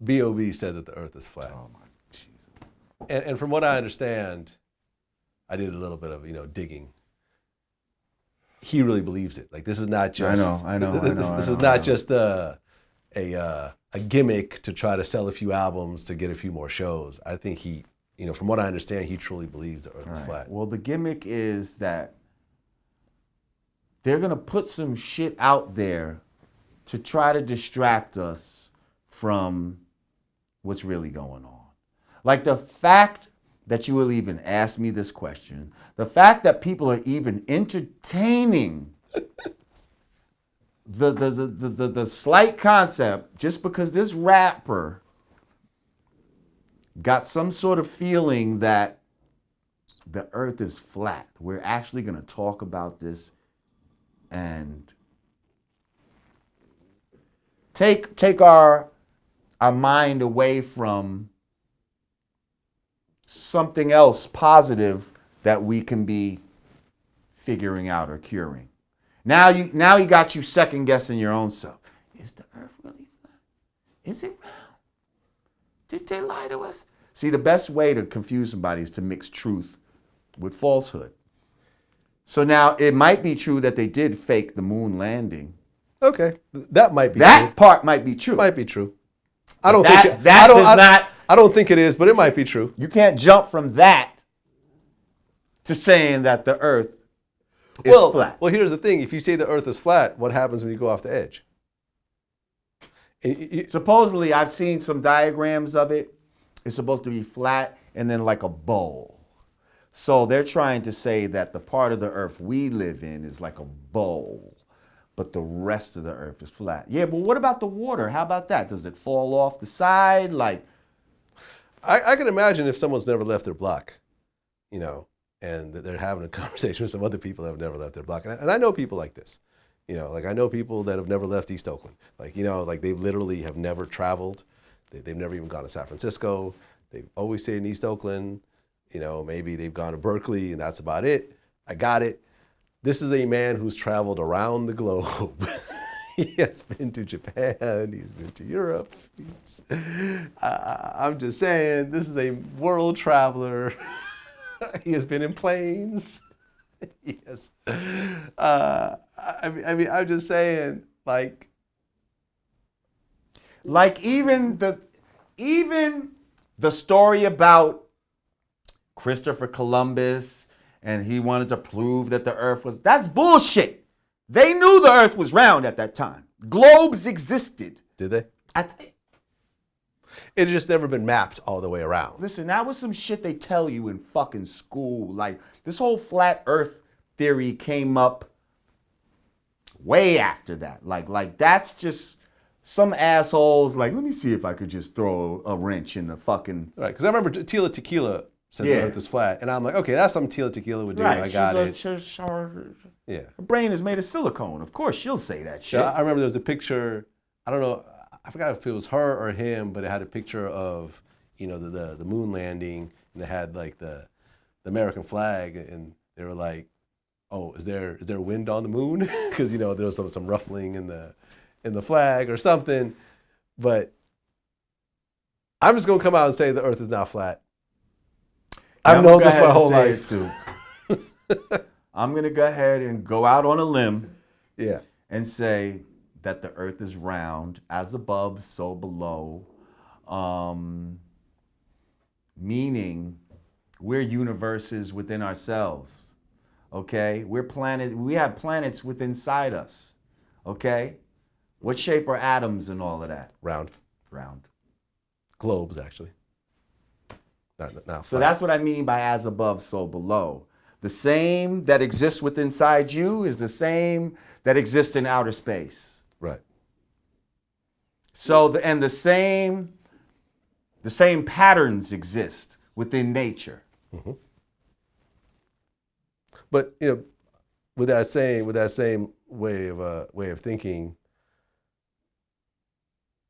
B.o.B said that the earth is flat. Oh my Jesus. And from what I understand, I did a little bit of, digging. He really believes it. Like, this is not just... I know. This is not just a gimmick to try to sell a few albums to get a few more shows. I think he, from what I understand, he truly believes the earth is flat. Well, the gimmick is that they're going to put some shit out there to try to distract us from what's really going on. Like the fact that you will even ask me this question, the fact that people are even entertaining the slight concept just because this rapper got some sort of feeling that the earth is flat. We're actually going to talk about this and take our mind away from something else positive that we can be figuring out or curing. Now he got you second guessing your own self. Is the earth really flat? Is it round? Did they lie to us? See, the best way to confuse somebody is to mix truth with falsehood. So now it might be true that they did fake the moon landing. Okay, that might be true. That part might be true. Might be true. I don't think I don't think it is, but it might be true. You can't jump from that to saying that the earth is flat. Well, here's the thing. If you say the earth is flat, what happens when you go off the edge? Supposedly, I've seen some diagrams of it. It's supposed to be flat and then like a bowl. So they're trying to say that the part of the earth we live in is like a bowl, but the rest of the earth is flat. Yeah, but what about the water? How about that? Does it fall off the side? Like, I can imagine if someone's never left their block, and they're having a conversation with some other people that have never left their block. And I know people like this. Like I know people that have never left East Oakland. Like, like they literally have never traveled. They've never even gone to San Francisco. They've always stayed in East Oakland. Maybe they've gone to Berkeley and that's about it. I got it. This is a man who's traveled around the globe. He has been to Japan. He's been to Europe. I'm just saying, this is a world traveler. He has been in planes. Yes. I mean, I'm just saying, like even the story about Christopher Columbus and he wanted to prove that the earth was, that's bullshit. They knew the earth was round at that time. Globes existed. Did they? It had just never been mapped all the way around. Listen, that was some shit they tell you in fucking school. Like, this whole flat earth theory came up way after that. Like that's just some assholes, like, let me see if I could just throw a wrench in the fucking... Right, because I remember Tila Tequila said the earth is flat. And I'm like, okay, that's something Tila Tequila would do. Right. I got it. Her brain is made of silicone. Of course, she'll say that shit. Yeah, I remember there was a picture, I don't know, I forgot if it was her or him, but it had a picture of, the moon landing, and it had like the American flag, and they were like, oh, is there wind on the moon? Because, there was some ruffling in the flag or something. But I'm just going to come out and say the earth is not flat. I've known this my whole life. Too. I'm going to go ahead and go out on a limb and say that the earth is round, as above, so below. Meaning we're universes within ourselves. Okay? We have planets within inside us. Okay? What shape are atoms and all of that? Round. Globes, actually. Not flat. So that's what I mean by as above, so below. The same that exists within inside you is the same that exists in outer space. Right. So the same patterns exist within nature. Mm-hmm. But with that same way of thinking,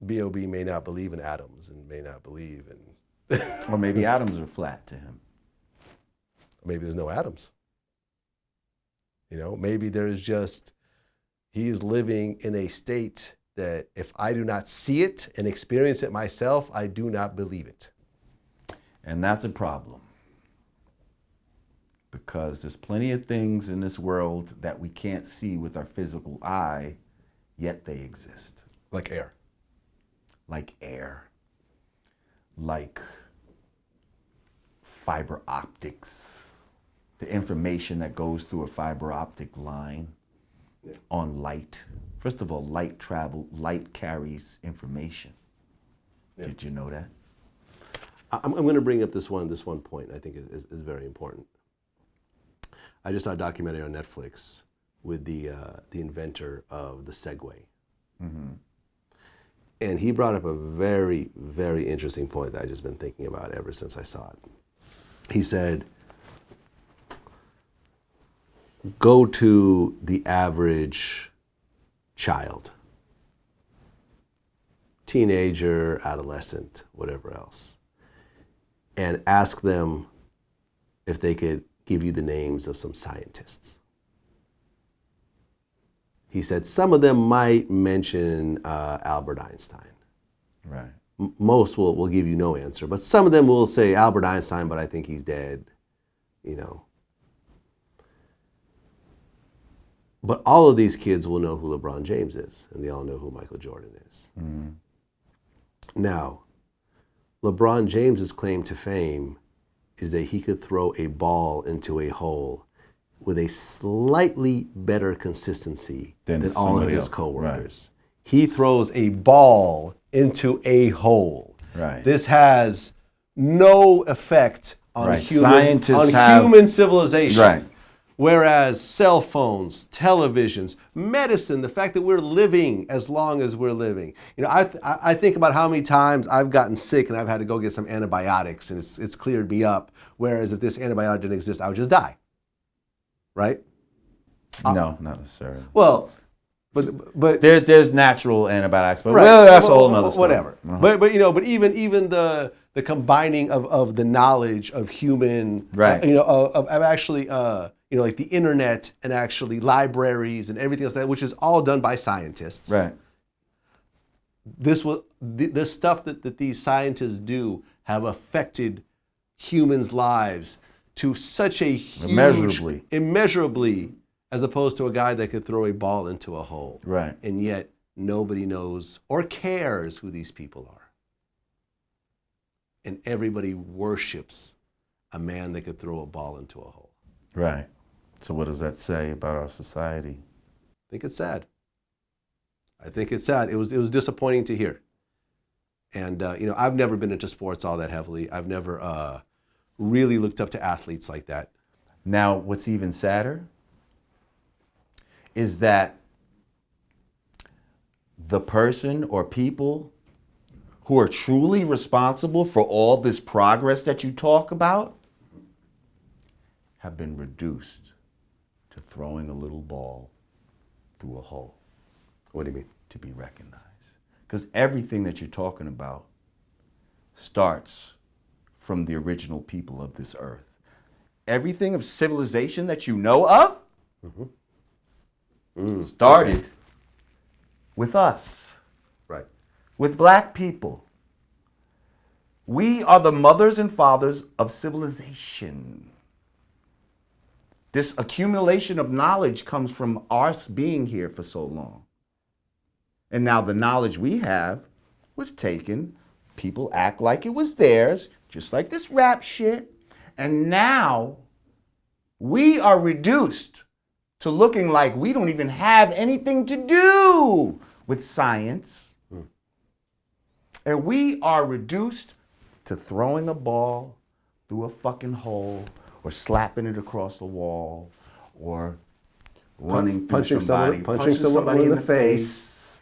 B.o.B may not believe in atoms and may not believe in. Or maybe atoms are flat to him. Maybe there's no atoms. Maybe there's just, he is living in a state that if I do not see it and experience it myself, I do not believe it. And that's a problem. Because there's plenty of things in this world that we can't see with our physical eye, yet they exist. Like air. Like air. Like fiber optics. The information that goes through a fiber optic line on light. First of all, light carries information. Yeah. Did you know that? I'm going to bring up this one point I think is very important. I just saw a documentary on Netflix with the inventor of the Segway. Mm-hmm. And he brought up a very, very interesting point that I've just been thinking about ever since I saw it. He said, go to the average child, teenager, adolescent, whatever else, and ask them if they could give you the names of some scientists. He said some of them might mention Albert Einstein. Right. Most will give you no answer, but some of them will say Albert Einstein, but I think he's dead, you know. But all of these kids will know who LeBron James is, and they all know who Michael Jordan is. Mm-hmm. Now, LeBron James's claim to fame is that he could throw a ball into a hole with a slightly better consistency than all of his coworkers. Right. He throws a ball into a hole. Right. This has no effect on human civilization. Right. Whereas cell phones, televisions, medicine, the fact that we're living as long as we're living. You know, I think about how many times I've gotten sick and I've had to go get some antibiotics and it's cleared me up. Whereas if this antibiotic didn't exist, I would just die. Right? No, not necessarily. Well, but there's natural antibiotics, but right. well, that's a whole nother story. Whatever. Uh-huh. But you know, but even the combining of the knowledge of human, right? Of actually like the internet and actually libraries and everything else which is all done by scientists. Right. This stuff that these scientists do have affected humans' lives to such a huge, immeasurably, as opposed to a guy that could throw a ball into a hole. Right. And yet nobody knows or cares who these people are. And everybody worships a man that could throw a ball into a hole. Right. So what does that say about our society? I think it's sad. It was disappointing to hear. And I've never been into sports all that heavily. I've never really looked up to athletes like that. Now, what's even sadder is that the person or people who are truly responsible for all this progress that you talk about have been reduced to throwing a little ball through a hole. What do you mean? To be recognized. Because everything that you're talking about starts from the original people of this earth. Everything of civilization that you know of started with us. Right. With black people. We are the mothers and fathers of civilization. This accumulation of knowledge comes from us being here for so long. And now the knowledge we have was taken. People act like it was theirs, just like this rap shit. And now we are reduced to looking like we don't even have anything to do with science. And we are reduced to throwing a ball through a fucking hole or slapping it across the wall or running through somebody, punching somebody in the face.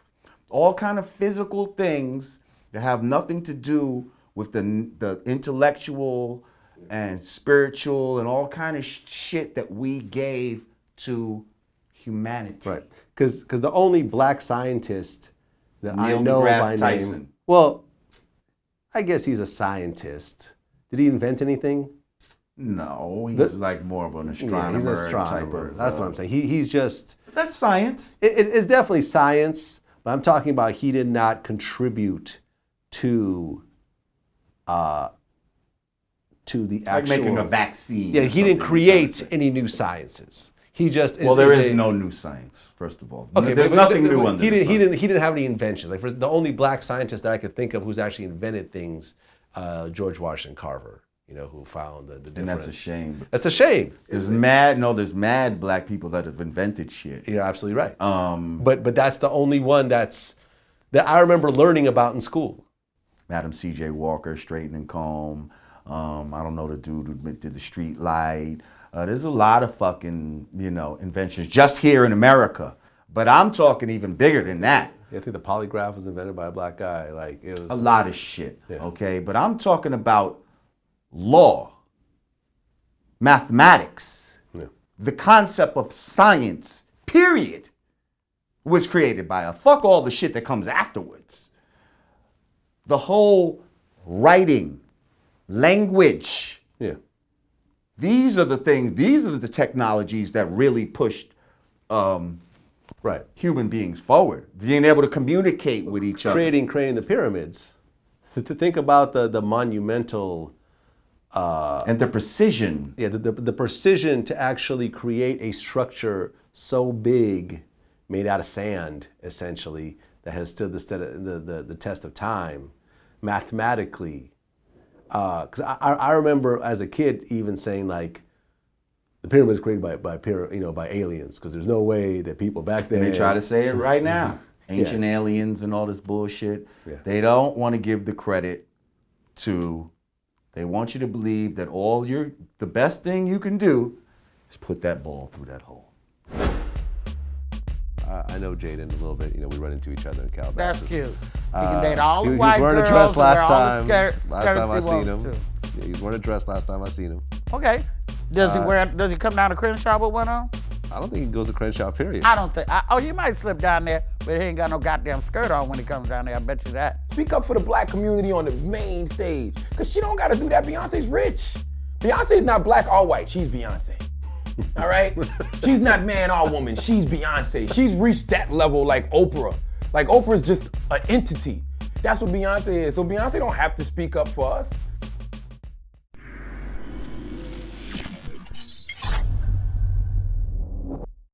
All kind of physical things that have nothing to do with the intellectual and spiritual and all kind of shit that we gave to humanity. Right. Because the only black scientist that I Neil know deGrasse by Tyson. name, well, I guess he's a scientist. Did he invent anything? No, he's like more of an astronomer. Yeah, he's an astronomer. Type of, that's what I'm saying. He's just... That's science. It's definitely science, But I'm talking about he did not contribute to the actual... Like making a vaccine. Yeah, he didn't create any new sciences. He just... there is no new science, first of all. Okay, there's nothing new under the sun. He didn't have any inventions. Like, the only black scientist that I could think of who's actually invented things, George Washington Carver, who found the different... And that's a shame. That's a shame. There's mad black people that have invented shit. You're absolutely right. But that's the only one that I remember learning about in school. Madam C.J. Walker, straightening comb. I don't know the dude who did the street light. There's a lot of fucking, inventions just here in America. But I'm talking even bigger than that. Yeah, I think the polygraph was invented by a black guy. Like, it was a lot of shit. Yeah. Okay, but I'm talking about law, mathematics, the concept of science, period, was created by a fuck all the shit that comes afterwards. The whole writing, language. Yeah. These are the things, these are the technologies that really pushed human beings forward. Being able to communicate with each other. Creating the pyramids. To think about the monumental... and the precision. Yeah, the precision to actually create a structure so big, made out of sand, essentially, that has stood the test of time, mathematically. Because I remember as a kid even saying, like, the pyramid was created by aliens, because there's no way that people back then... And they try to say it right now. Ancient aliens and all this bullshit. Yeah. They don't want to give the credit to... They want you to believe that the best thing you can do is put that ball through that hole. I know Jaden a little bit. We run into each other in Calabasas. That's cute. He can date all the he white was wearing girls. a dress last wear all time. the Last time I seen wants him. to. Yeah, he was wearing a dress last time I seen him. Okay. Does he come down to Crenshaw with one on? I don't think he goes to Crenshaw, period. I don't think. He might slip down there, but he ain't got no goddamn skirt on when he comes down there. I bet you that. Speak up for the black community on the main stage. Because she don't got to do that. Beyonce's rich. Beyonce's not black or white. She's Beyonce. All right? She's not man or woman. She's Beyonce. She's reached that level like Oprah. Like, Oprah's just an entity. That's what Beyonce is. So Beyonce don't have to speak up for us.